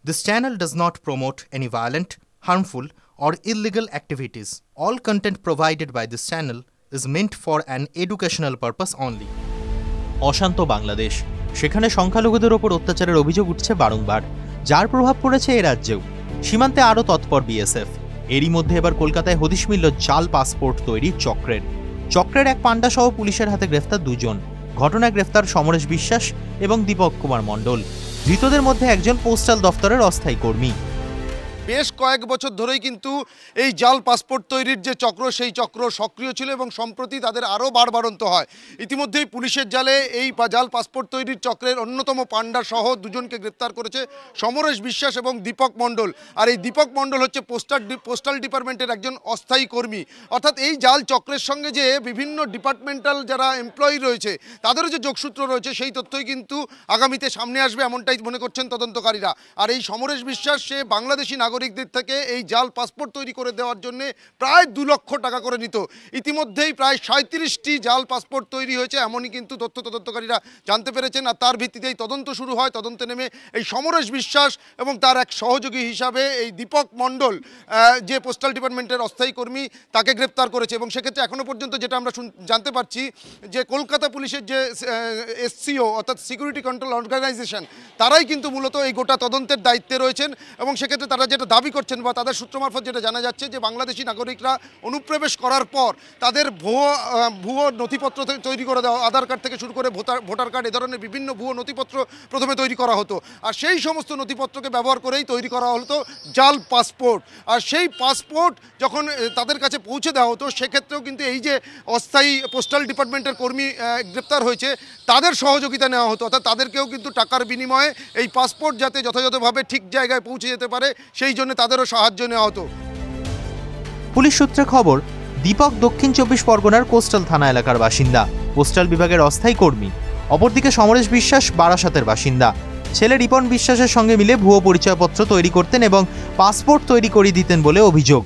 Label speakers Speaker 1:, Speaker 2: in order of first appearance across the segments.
Speaker 1: This channel does not promote any violent, harmful, or illegal activities. All content provided by this channel is meant for an educational purpose only.
Speaker 2: অশান্ত বাংলাদেশ, সেখানে সংখ্যালঘুদের ওপর অত্যাচারের অভিযোগ উঠছে বারংবার, যার প্রভাব পড়েছে এ রাজ্যেও। সীমান্তে আরও তৎপর বিএসএফ। এরই মধ্যে এবার কলকাতায় হদিশ মিলল জাল পাসপোর্ট তৈরির চক্রের এক পান্ডা সহ পুলিশের হাতে গ্রেফতার দুজন। ঘটনায় গ্রেফতার সমরেশ বিশ্বাস এবং দীপক কুমার মণ্ডল। ধৃতদের মধ্যে একজন পোস্টাল দফতরের অস্থায়ী কর্মী।
Speaker 3: বেশ কয়েক বছর ধরেই কিন্তু এই জাল পাসপোর্ট তৈরির যে চক্র, সেই চক্র সক্রিয় ছিল এবং সম্প্রতি তাদের আরও বাড়বাড়ন্ত হয়। ইতিমধ্যেই পুলিশের জালে এই জাল পাসপোর্ট তৈরির চক্রের অন্যতম পান্ডা সহ দুজনকে গ্রেপ্তার করেছে সমরেশ বিশ্বাস এবং দীপক মণ্ডল। আর এই দীপক মণ্ডল হচ্ছে পোস্টাল ডিপার্টমেন্টের একজন অস্থায়ী কর্মী। অর্থাৎ এই জাল চক্রের সঙ্গে যে বিভিন্ন ডিপার্টমেন্টাল যারা এমপ্লয়ি রয়েছে তাদেরও যে যোগসূত্র রয়েছে, সেই তথ্যই কিন্তু আগামীতে সামনে আসবে, এমনটাই মনে করছেন তদন্তকারীরা। আর এই সমরেশ বিশ্বাস সে বাংলাদেশি নাগরিকদের থেকে এই জাল পাসপোর্ট তৈরি করে দেওয়ার জন্য প্রায় 2 লক্ষ টাকা করে নিত। ইতিমধ্যেই প্রায় 37টি জাল পাসপোর্ট তৈরি হয়েছে, এমনই কিন্তু তদন্তকারীরা জানতে পেরেছেন। আর তার ভিত্তিতেই তদন্ত শুরু হয়। তদন্তে নেমে এই সমরেশ বিশ্বাস এবং তার এক সহযোগী হিসাবে এই দীপক মণ্ডল, যে পোস্টাল ডিপার্টমেন্টের অস্থায়ী কর্মী, তাকে গ্রেপ্তার করেছে। এবং সেক্ষেত্রে এখনও পর্যন্ত যেটা আমরা জানতে পারছি যে কলকাতা পুলিশের যে এসসিও অর্থাৎ সিকিউরিটি কন্ট্রোল অর্গানাইজেশন, তারাই কিন্তু মূলত এই গোটা তদন্তের দায়িত্বে রয়েছেন। এবং সেক্ষেত্রে তারা যেটা দাবি করছেন বা তাদের সূত্র মারফত যেটা জানা যাচ্ছে যে বাংলাদেশি নাগরিকরা অনুপ্রবেশ করার পর তাদের ভুয়ো নথিপত্র তৈরি করে দেওয়া, আধার কার্ড থেকে শুরু করে ভোটার কার্ড, এ ধরনের বিভিন্ন ভুয়ো নথিপত্র প্রথমে তৈরি করা হতো। আর সেই সমস্ত নথিপত্রকে ব্যবহার করেই তৈরি করা হতো জাল পাসপোর্ট। আর সেই পাসপোর্ট যখন তাদের কাছে পৌঁছে দেওয়া হতো, সেক্ষেত্রেও কিন্তু এই যে অস্থায়ী পোস্টাল ডিপার্টমেন্টের কর্মী গ্রেপ্তার হয়েছে, তাদের সহযোগিতা নেওয়া হতো। অর্থাৎ তাদেরকেও কিন্তু টাকার বিনিময়ে এই পাসপোর্ট যাতে যথাযথভাবে ঠিক জায়গায় পৌঁছে যেতে পারে, সেই জন্য তাদেরও সাহায্য নেওয়া হতো।
Speaker 2: পুলিশ সূত্রে খবর, দীপক দক্ষিণ 24 পরগনার কোস্টাল থানা এলাকার বাসিন্দা, পোস্টাল বিভাগের অস্থায়ী কর্মী। অপরদিকে সমরেশ বিশ্বাস বারাসাতের বাসিন্দা। ছেলে রিপন বিশ্বাসের সঙ্গে মিলে ভুয়ো পরিচয়পত্র তৈরি করতেন এবং পাসপোর্ট তৈরি করে দিতেন বলে অভিযোগ।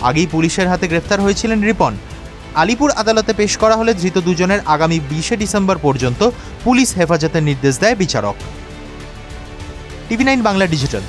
Speaker 2: আগেই পুলিশের হাতে গ্রেফতার হয়েছিলেন রিপন। আলিপুর আদালতে পেশ করা হলে ধৃত দুজনের আগামী 20 ডিসেম্বর পর্যন্ত পুলিশ হেফাজতের নির্দেশ দেয় বিচারক। TV9 Bangla digital.